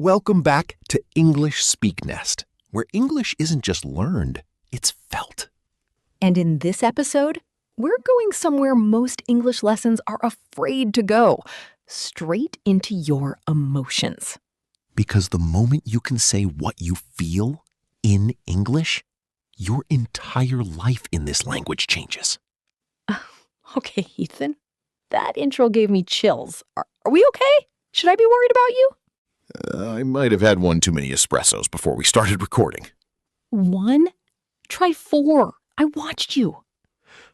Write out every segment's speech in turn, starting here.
Welcome back to English SpekNest, where English isn't just learned, it's felt. And in this episode, we're going somewhere most English lessons are afraid to go, straight into your emotions. Because the moment you can say what you feel in English, your entire life in this language changes. Okay, Ethan, that intro gave me chills. Are we okay? Should I be worried about you? I might have had one too many espressos before we started recording. 1? Try 4. I watched you.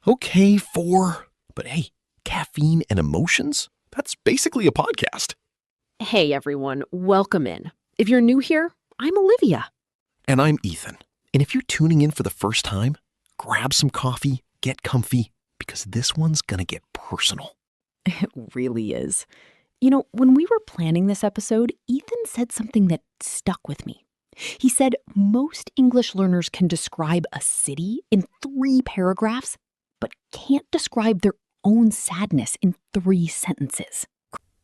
Okay, 4. But hey, caffeine and emotions? That's basically a podcast. Hey, everyone. Welcome in. If you're new here, I'm Olivia. And I'm Ethan. And if you're tuning in for the first time, grab some coffee, get comfy, because this one's gonna get personal. It really is. You know, when we were planning this episode, Ethan said something that stuck with me. He said most English learners can describe a city in 3 paragraphs, but can't describe their own sadness in 3 sentences.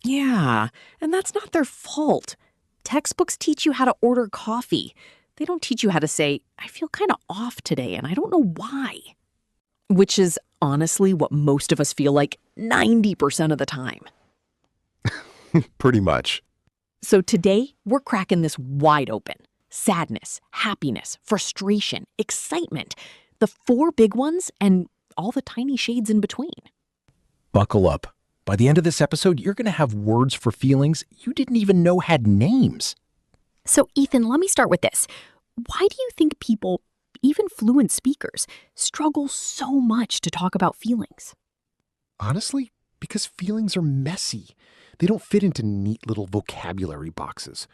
Yeah, and that's not their fault. Textbooks teach you how to order coffee. They don't teach you how to say, I feel kind of off today and I don't know why. Which is honestly what most of us feel like 90% of the time. Pretty much. So today, we're cracking this wide open. Sadness, happiness, frustration, excitement. The 4 big ones and all the tiny shades in between. Buckle up. By the end of this episode, you're going to have words for feelings you didn't even know had names. So, Ethan, let me start with this. Why do you think people, even fluent speakers, struggle so much to talk about feelings? Honestly, because feelings are messy. They don't fit into neat little vocabulary boxes.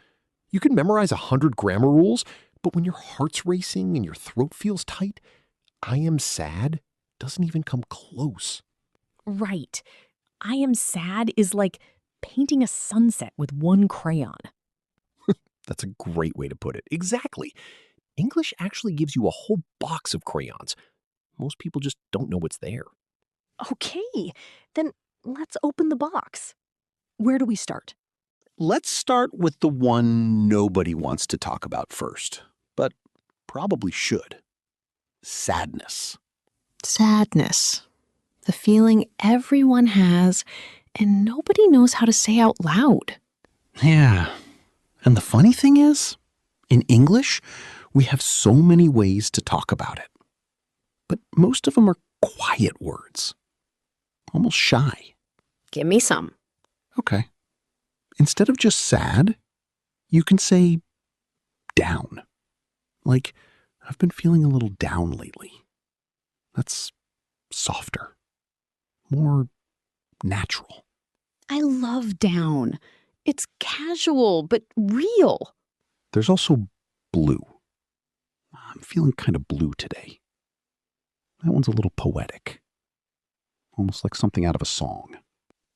You can memorize 100 grammar rules, but when your heart's racing and your throat feels tight, I am sad doesn't even come close. Right. I am sad is like painting a sunset with 1 crayon. That's a great way to put it. Exactly. English actually gives you a whole box of crayons. Most people just don't know what's there. Okay, then let's open the box. Where do we start? Let's start with the one nobody wants to talk about first, but probably should. Sadness. Sadness. The feeling everyone has and nobody knows how to say out loud. Yeah. And the funny thing is, in English, we have so many ways to talk about it. But most of them are quiet words. Almost shy. Give me some. Okay. Instead of just sad, you can say down. Like, I've been feeling a little down lately. That's softer. More natural. I love down. It's casual, but real. There's also blue. I'm feeling kind of blue today. That one's a little poetic. Almost like something out of a song.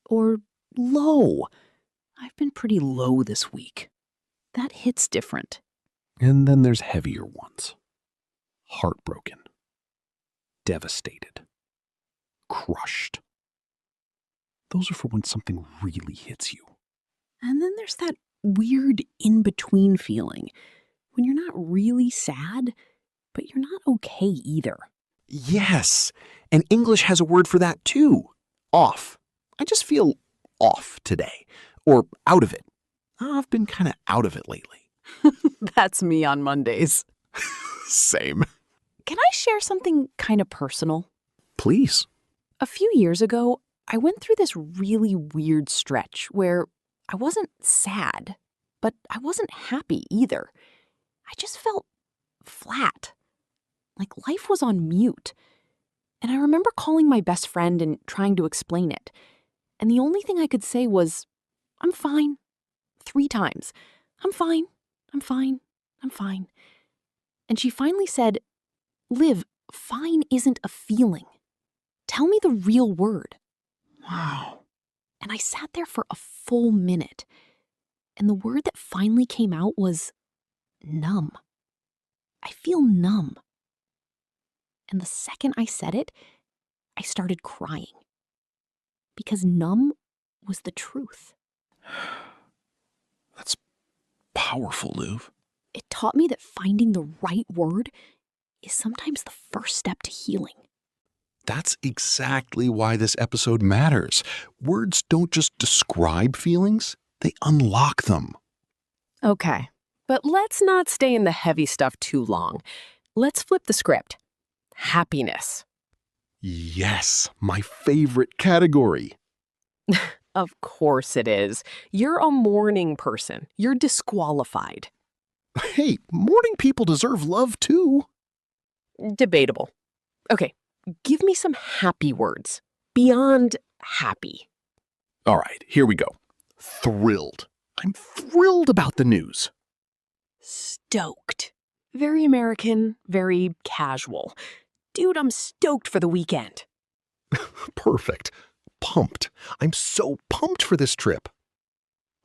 Or low. I've been pretty low this week. That hits different. And then there's heavier ones. Heartbroken. Devastated. Crushed. Those are for when something really hits you. And then there's that weird in-between feeling when you're not really sad, but you're not okay either. Yes, and English has a word for that too. Off. I just feel off today. Or out of it. I've been kind of out of it lately. That's me on Mondays. Same. Can I share something kind of personal? Please. A few years ago, I went through this really weird stretch where I wasn't sad, but I wasn't happy either. I just felt flat, like life was on mute. And I remember calling my best friend and trying to explain it. And the only thing I could say was, I'm fine. 3 times. I'm fine. I'm fine. I'm fine. And she finally said, Liv, fine isn't a feeling. Tell me the real word. Wow. And I sat there for a full minute. And the word that finally came out was numb. I feel numb. And the second I said it, I started crying. Because numb was the truth. That's powerful, Luv. It taught me that finding the right word is sometimes the first step to healing. That's exactly why this episode matters. Words don't just describe feelings, they unlock them. Okay, but let's not stay in the heavy stuff too long. Let's flip the script. Happiness. Yes, my favorite category. Of course it is. You're a morning person. You're disqualified. Hey, morning people deserve love too. Debatable. Okay, give me some happy words. Beyond happy. All right, here we go. Thrilled. I'm thrilled about the news. Stoked. Very American, very casual. Dude, I'm stoked for the weekend. Perfect. Pumped. I'm so pumped for this trip.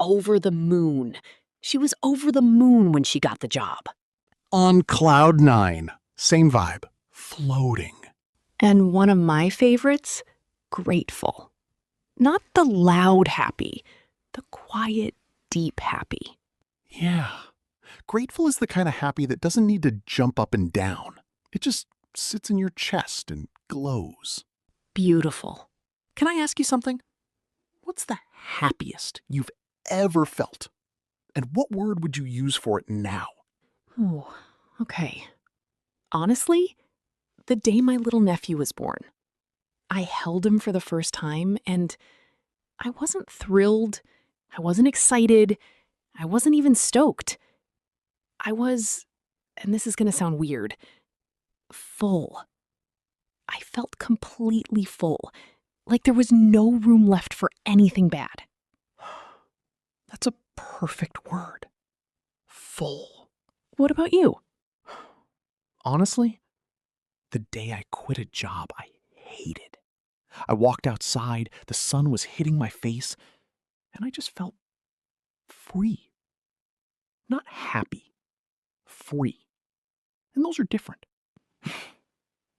Over the moon. She was over the moon when she got the job. On cloud 9. Same vibe. Floating. And one of my favorites, grateful. Not the loud happy, the quiet, deep happy. Yeah. Grateful is the kind of happy that doesn't need to jump up and down. It just sits in your chest and glows. Beautiful. Can I ask you something? What's the happiest you've ever felt? And what word would you use for it now? Ooh, okay. Honestly, the day my little nephew was born. I held him for the first time, and I wasn't thrilled. I wasn't excited. I wasn't even stoked. I was, and this is going to sound weird, full. I felt completely full, like there was no room left for anything bad. That's a perfect word. Full. What about you? Honestly, the day I quit a job I hated. I walked outside, the sun was hitting my face, and I just felt free. Not happy, free. And those are different.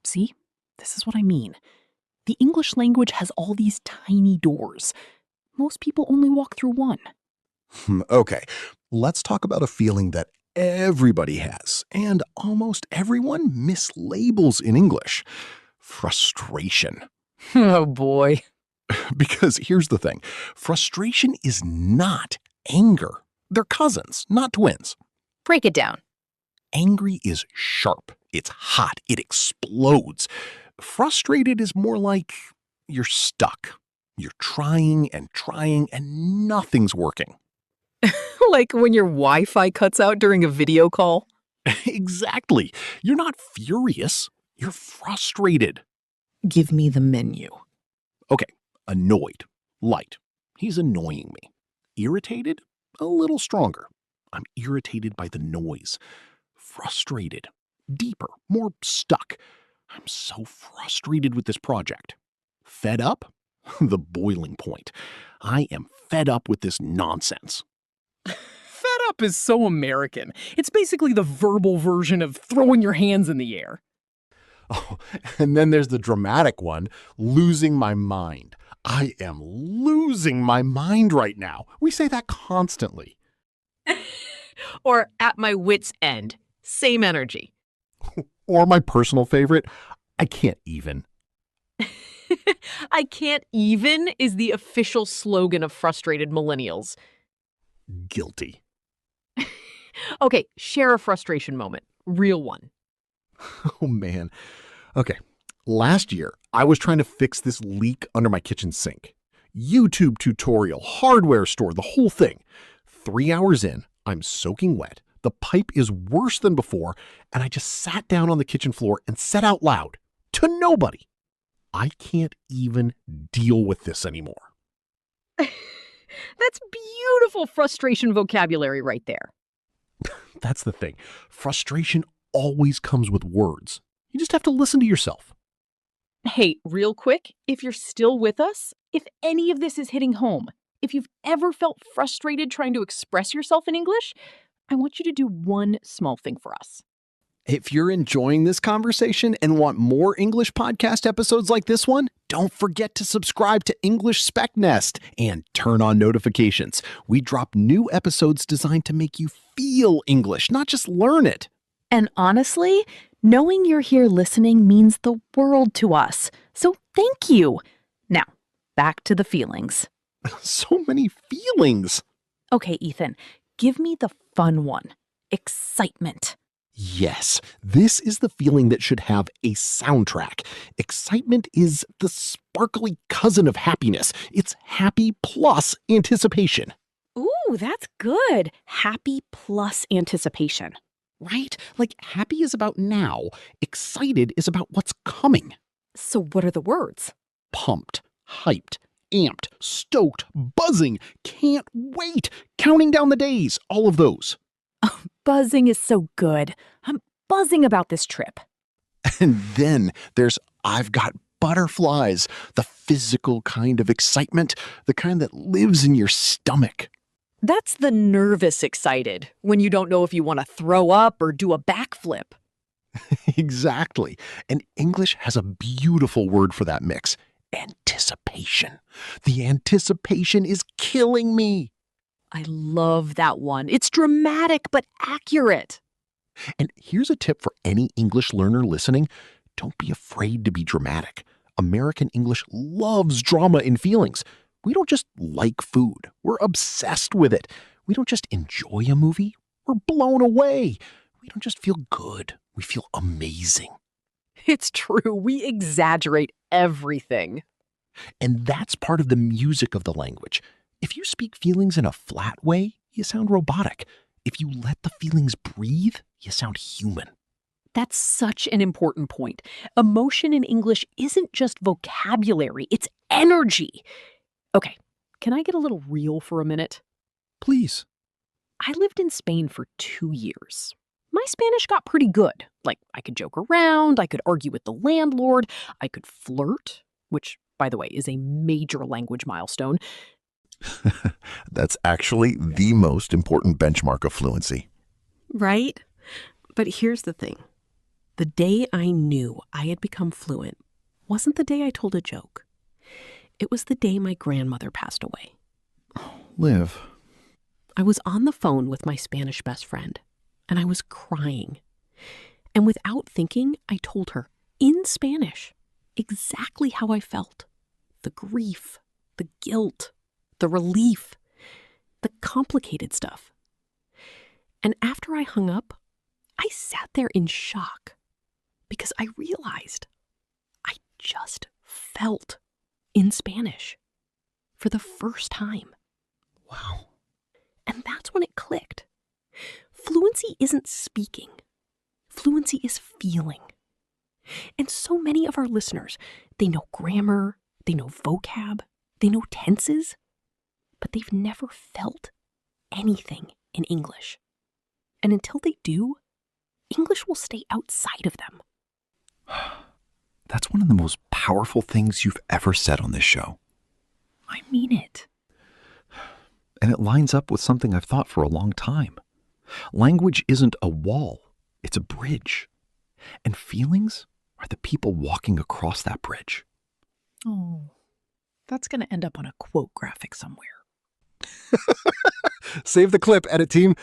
See, this is what I mean. The English language has all these tiny doors. Most people only walk through one. Okay, let's talk about a feeling that everybody has, and almost everyone mislabels in English. Frustration. Oh boy. Because here's the thing. Frustration is not anger. They're cousins, not twins. Break it down. Angry is sharp. It's hot. It explodes. Frustrated is more like you're stuck. You're trying and nothing's working. Like when your Wi-Fi cuts out during a video call? Exactly. You're not furious. You're frustrated. Give me the menu. Okay, annoyed. Light. He's annoying me. Irritated? A little stronger. I'm irritated by the noise. Frustrated. Deeper. More stuck. I'm so frustrated with this project. Fed up? The boiling point. I am fed up with this nonsense. Fed up is so American. It's basically the verbal version of throwing your hands in the air. Oh, and then there's the dramatic one, losing my mind. I am losing my mind right now. We say that constantly. Or at my wit's end. Same energy. Or my personal favorite, I can't even. I can't even is the official slogan of frustrated millennials. Guilty. Okay, share a frustration moment. Real one. Oh, man. Okay. Last year, I was trying to fix this leak under my kitchen sink. YouTube tutorial, hardware store, the whole thing. 3 hours in, I'm soaking wet. The pipe is worse than before, and I just sat down on the kitchen floor and said out loud, to nobody, I can't even deal with this anymore. That's beautiful frustration vocabulary right there. That's the thing. Frustration always comes with words. You just have to listen to yourself. Hey, real quick, if you're still with us, if any of this is hitting home, if you've ever felt frustrated trying to express yourself in English, I want you to do one small thing for us. If you're enjoying this conversation and want more English podcast episodes like this one, don't forget to subscribe to English SpekNest and turn on notifications. We drop new episodes designed to make you feel English, not just learn it. And honestly, knowing you're here listening means the world to us. So thank you. Now, back to the feelings. So many feelings. Okay, Ethan, give me the fun one. Excitement. Yes, this is the feeling that should have a soundtrack. Excitement is the sparkly cousin of happiness. It's happy plus anticipation. Ooh, that's good. Happy plus anticipation. Right? Like happy is about now. Excited is about what's coming. So what are the words? Pumped, hyped, amped, stoked, buzzing, can't wait, counting down the days, all of those. Buzzing is so good. I'm buzzing about this trip. And then there's I've got butterflies, the physical kind of excitement, the kind that lives in your stomach. That's the nervous excited, when you don't know if you want to throw up or do a backflip. Exactly. And English has a beautiful word for that mix. Anticipation. The anticipation is killing me. I love that one. It's dramatic but accurate. And here's a tip for any English learner listening. Don't be afraid to be dramatic. American English loves drama and feelings. We don't just like food. We're obsessed with it. We don't just enjoy a movie. We're blown away. We don't just feel good. We feel amazing. It's true. We exaggerate everything. And that's part of the music of the language. If you speak feelings in a flat way, you sound robotic. If you let the feelings breathe, you sound human. That's such an important point. Emotion in English isn't just vocabulary, it's energy. Okay, can I get a little real for a minute? Please. I lived in Spain for 2 years. My Spanish got pretty good. Like, I could joke around, I could argue with the landlord, I could flirt, which, by the way, is a major language milestone. That's actually the most important benchmark of fluency. Right? But here's the thing. The day I knew I had become fluent wasn't the day I told a joke. It was the day my grandmother passed away. Liv. I was on the phone with my Spanish best friend, and I was crying. And without thinking, I told her, in Spanish, exactly how I felt. The grief, the guilt, the relief, the complicated stuff. And after I hung up, I sat there in shock because I realized I just felt in Spanish for the first time. Wow. And that's when it clicked. Fluency isn't speaking. Fluency is feeling. And so many of our listeners, they know grammar, they know vocab, they know tenses, but they've never felt anything in English. And until they do, English will stay outside of them. That's one of the most powerful things you've ever said on this show. I mean it. And it lines up with something I've thought for a long time. Language isn't a wall, it's a bridge. And feelings are the people walking across that bridge. Oh, that's going to end up on a quote graphic somewhere. Save the clip, edit team.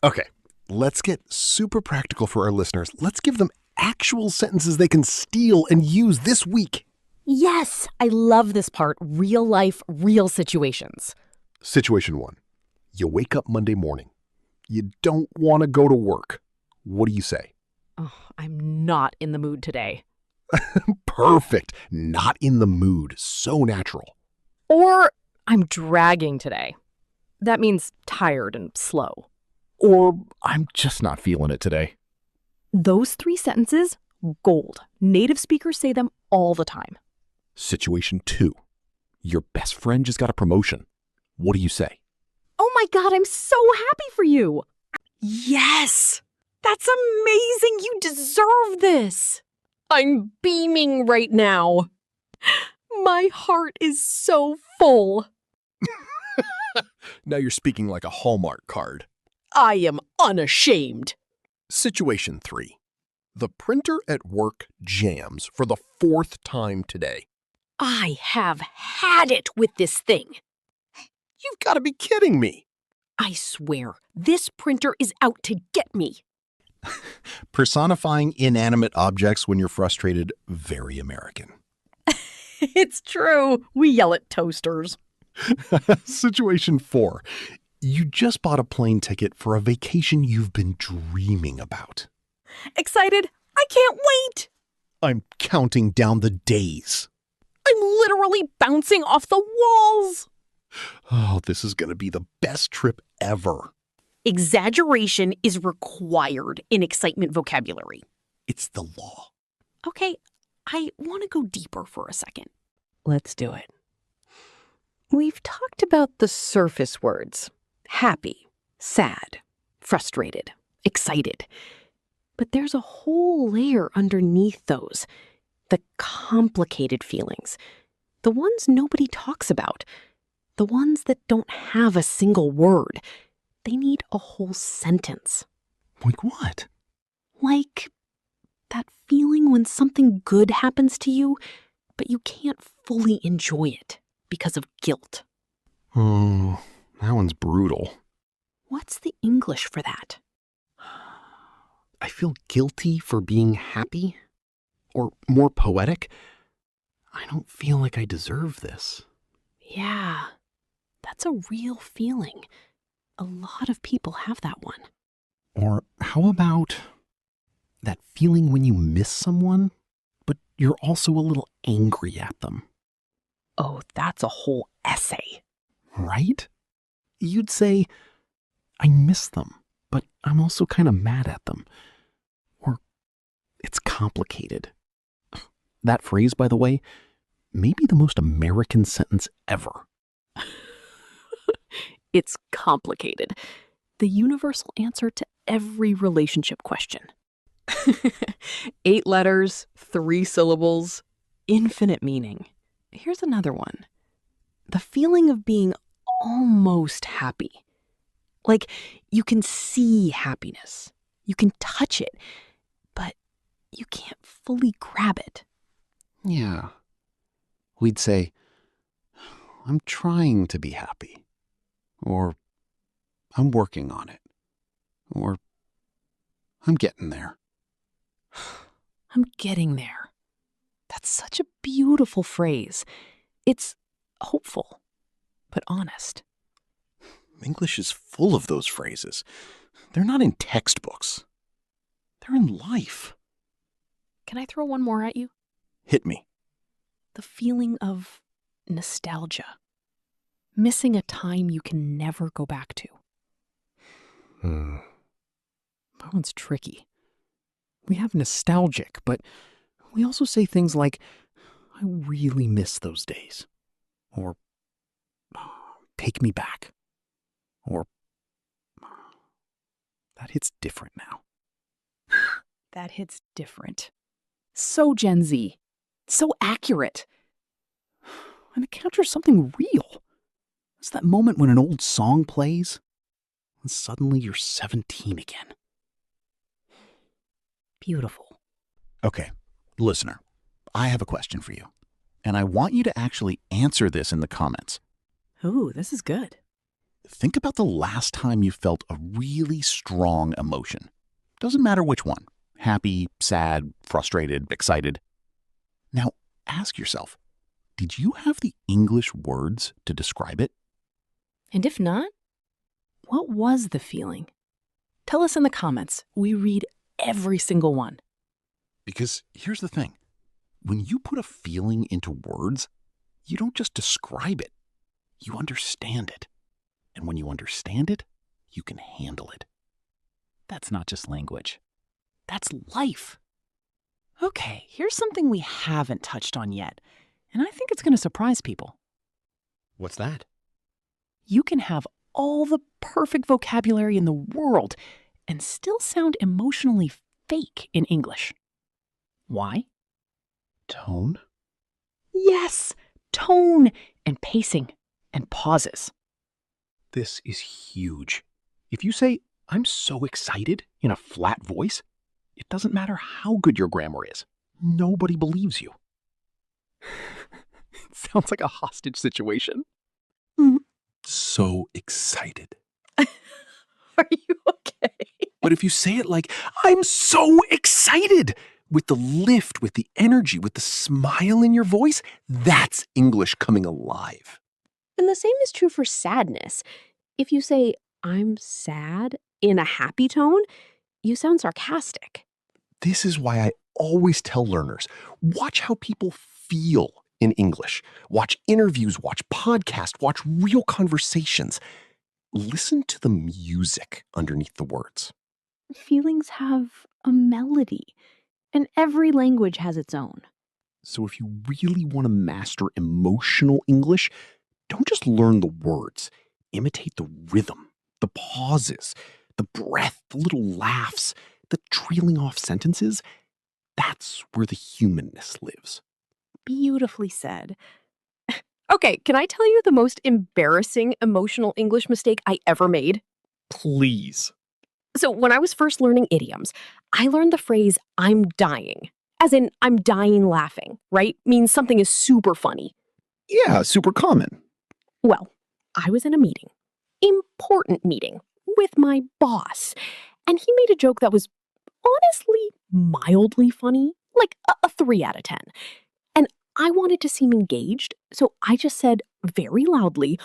Okay, let's get super practical for our listeners. Let's give them actual sentences they can steal and use this week. Yes, I love this part. Real life, real situations. Situation 1. You wake up Monday morning. You don't want to go to work. What do you say? Oh, I'm not in the mood today. Perfect. Not in the mood. So natural. Or I'm dragging today. That means tired and slow. Or I'm just not feeling it today. Those 3 sentences, gold. Native speakers say them all the time. Situation 2. Your best friend just got a promotion. What do you say? Oh my God, I'm so happy for you. Yes! That's amazing. You deserve this. I'm beaming right now. My heart is so full. Now you're speaking like a Hallmark card. I am unashamed. Situation 3. The printer at work jams for the 4th time today. I have had it with this thing. You've got to be kidding me. I swear, this printer is out to get me. Personifying inanimate objects when you're frustrated, very American. It's true. We yell at toasters. Situation 4. You just bought a plane ticket for a vacation you've been dreaming about. Excited? I can't wait. I'm counting down the days. I'm literally bouncing off the walls. Oh, this is going to be the best trip ever. Exaggeration is required in excitement vocabulary. It's the law. Okay, I want to go deeper for a second. Let's do it. We've talked about the surface words: happy, sad, frustrated, excited. But there's a whole layer underneath those. The complicated feelings. The ones nobody talks about. The ones that don't have a single word. They need a whole sentence. Like what? Like that feeling when something good happens to you, but you can't fully enjoy it because of guilt. Oh, that one's brutal. What's the English for that? I feel guilty for being happy. Or more poetic, I don't feel like I deserve this. Yeah, that's a real feeling. A lot of people have that one. Or how about that feeling when you miss someone, but you're also a little angry at them? Oh, that's a whole essay. Right? You'd say, I miss them, but I'm also kind of mad at them. Or it's complicated. That phrase, by the way, may be the most American sentence ever. It's complicated. The universal answer to every relationship question. 8 letters, 3 syllables, infinite meaning. Here's another one. The feeling of being almost happy. Like you can see happiness. You can touch it, but you can't fully grab it. Yeah. We'd say, I'm trying to be happy. Or, I'm working on it. Or, I'm getting there. I'm getting there. That's such a beautiful phrase. It's hopeful, but honest. English is full of those phrases. They're not in textbooks. They're in life. Can I throw one more at you? Hit me. The feeling of nostalgia. Missing a time you can never go back to. That one's tricky. We have nostalgic, but we also say things like, I really miss those days. Or, take me back. Or, that hits different now. That hits different. So Gen Z. So accurate. And it captures something real. It's that moment when an old song plays, and suddenly you're 17 again. Beautiful. Okay, listener, I have a question for you, and I want you to actually answer this in the comments. Ooh, this is good. Think about the last time you felt a really strong emotion. Doesn't matter which one. Happy, sad, frustrated, excited. Now, ask yourself, did you have the English words to describe it? And if not, what was the feeling? Tell us in the comments. We read every single one. Because here's the thing. When you put a feeling into words, you don't just describe it. You understand it. And when you understand it, you can handle it. That's not just language. That's life. Okay, here's something we haven't touched on yet, and I think it's going to surprise people. What's that? You can have all the perfect vocabulary in the world and still sound emotionally fake in English. Why? Tone? Yes, tone and pacing and pauses. This is huge. If you say, I'm so excited in a flat voice, It doesn't matter how good your grammar is. Nobody believes you. It sounds like a hostage situation. So excited. Are you okay? But if you say it like, I'm so excited, with the lift, with the energy, with the smile in your voice, that's English coming alive. And the same is true for sadness. If you say, I'm sad, in a happy tone, you sound sarcastic. This is why I always tell learners, watch how people feel in English. Watch interviews, watch podcasts, watch real conversations. Listen to the music underneath the words. Feelings have a melody, and every language has its own. So if you really want to master emotional English, don't just learn the words. Imitate the rhythm, the pauses, the breath, the little laughs, the trailing off sentences. That's where the humanness lives. Beautifully said. Okay, can I tell you the most embarrassing emotional English mistake I ever made? Please. So when I was first learning idioms, I learned the phrase, I'm dying. As in, I'm dying laughing, right? Means something is super funny. Yeah, super common. Well, I was in a meeting, important meeting, with my boss, and he made a joke that was honestly mildly funny, like a 3 out of 10. And I wanted to seem engaged, so I just said very loudly,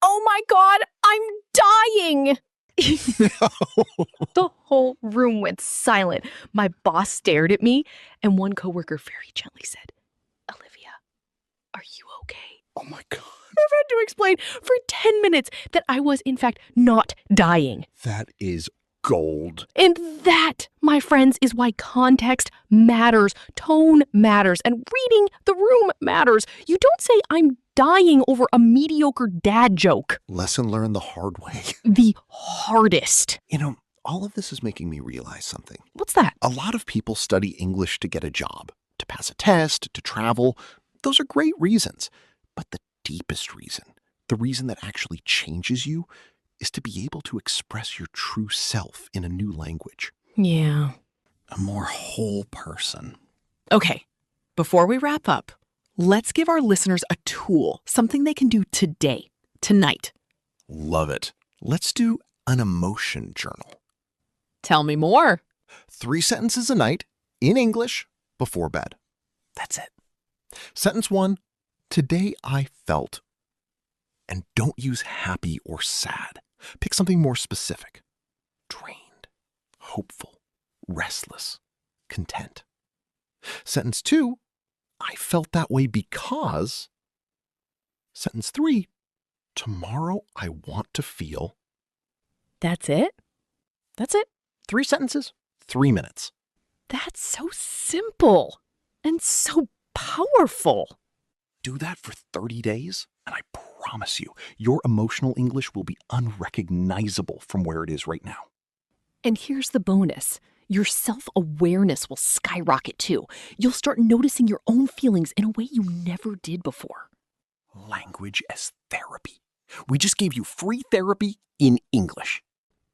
oh my God, I'm dying! The whole room went silent. My boss stared at me, and one coworker very gently said, Olivia, are you okay? Oh my God. I've had to explain for 10 minutes that I was, in fact, not dying. That is gold. And that, my friends, is why context matters, tone matters, and reading the room matters. You don't say, I'm dying over a mediocre dad joke. Lesson learned the hard way. The hardest. You know, all of this is making me realize something. What's that? A lot of people study English to get a job, to pass a test, to travel. Those are great reasons. But the deepest reason, the reason that actually changes you, is to be able to express your true self in a new language. Yeah. A more whole person. Okay, before we wrap up, let's give our listeners a tool, something they can do today, tonight. Love it. Let's do an emotion journal. Tell me more. 3 sentences a night in English before bed. That's it. Sentence 1, today I felt. And don't use happy or sad. Pick something more specific. Drained, hopeful, restless, content. Sentence 2, I felt that way because. Sentence 3, tomorrow I want to feel. That's it? That's it? 3 sentences, 3 minutes. That's so simple and so powerful. Do that for 30 days, and I promise you, your emotional English will be unrecognizable from where it is right now. And here's the bonus. Your self-awareness will skyrocket too. You'll start noticing your own feelings in a way you never did before. Language as therapy. We just gave you free therapy in English.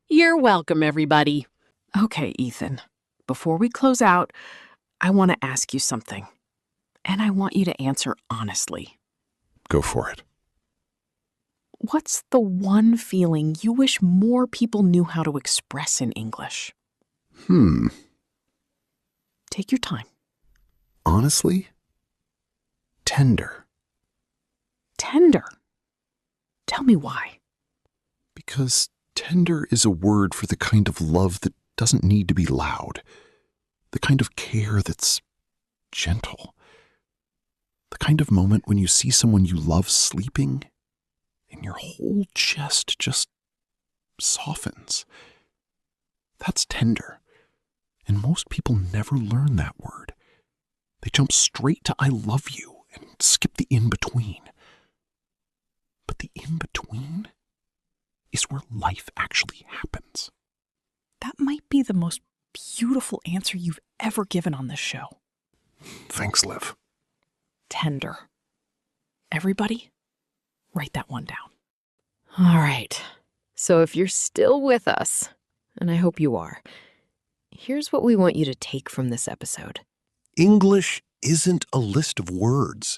You're welcome, everybody. Okay, Ethan, before we close out, I want to ask you something. And I want you to answer honestly. Go for it. What's the one feeling you wish more people knew how to express in English? Take your time. Honestly, tender. Tender. Tell me why. Because tender is a word for the kind of love that doesn't need to be loud. The kind of care that's gentle. The kind of moment when you see someone you love sleeping and your whole chest just softens. That's tender. And most people never learn that word. They jump straight to I love you and skip the in-between. But the in-between is where life actually happens. That might be the most beautiful answer you've ever given on this show. Thanks, Liv. Tender. Everybody, write that one down. All right. So if you're still with us, and I hope you are, Here's what we want you to take from this episode. English isn't a list of words.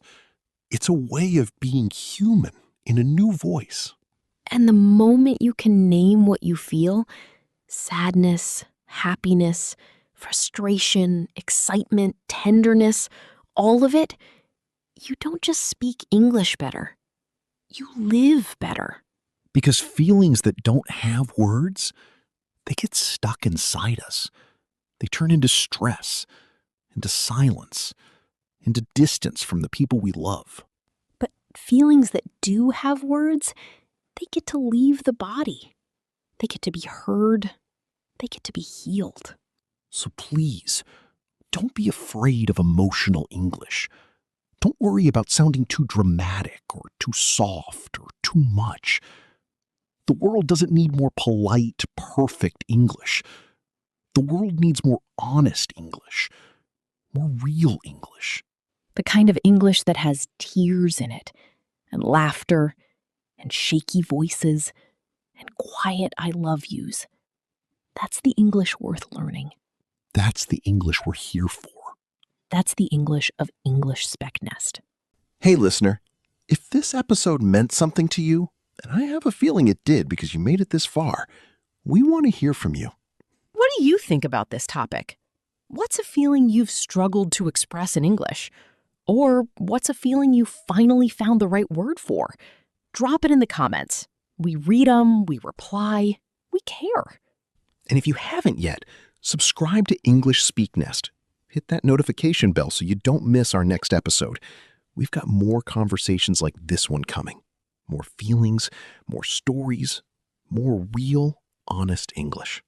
It's a way of being human in a new voice. And the moment you can name what you feel, sadness, happiness, frustration, excitement, tenderness, all of it, you don't just speak English better. You live better. Because feelings that don't have words, they get stuck inside us. They turn into stress, into silence, into distance from the people we love. But feelings that do have words, they get to leave the body. They get to be heard. They get to be healed. So please, don't be afraid of emotional English. Don't worry about sounding too dramatic or too soft or too much. The world doesn't need more polite, perfect English. The world needs more honest English, more real English. The kind of English that has tears in it, and laughter, and shaky voices, and quiet I love yous. That's the English worth learning. That's the English we're here for. That's the English of English SpekNest. Hey, listener, if this episode meant something to you, and I have a feeling it did because you made it this far, we want to hear from you. What do you think about this topic? What's a feeling you've struggled to express in English? Or what's a feeling you finally found the right word for? Drop it in the comments. We read them, we reply, we care. And if you haven't yet, subscribe to English SpekNest. Hit that notification bell so you don't miss our next episode. We've got more conversations like this one coming. More feelings, more stories, more real, honest English.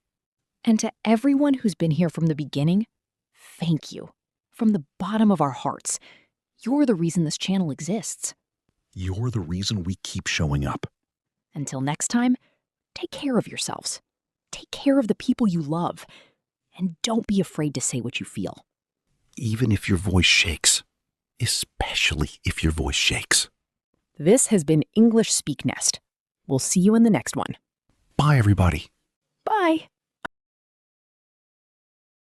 And to everyone who's been here from the beginning, thank you. From the bottom of our hearts. You're the reason this channel exists. You're the reason we keep showing up. Until next time, take care of yourselves. Take care of the people you love. And don't be afraid to say what you feel. Even if your voice shakes. Especially if your voice shakes. This has been English SpekNest. We'll see you in the next one. Bye, everybody. Bye.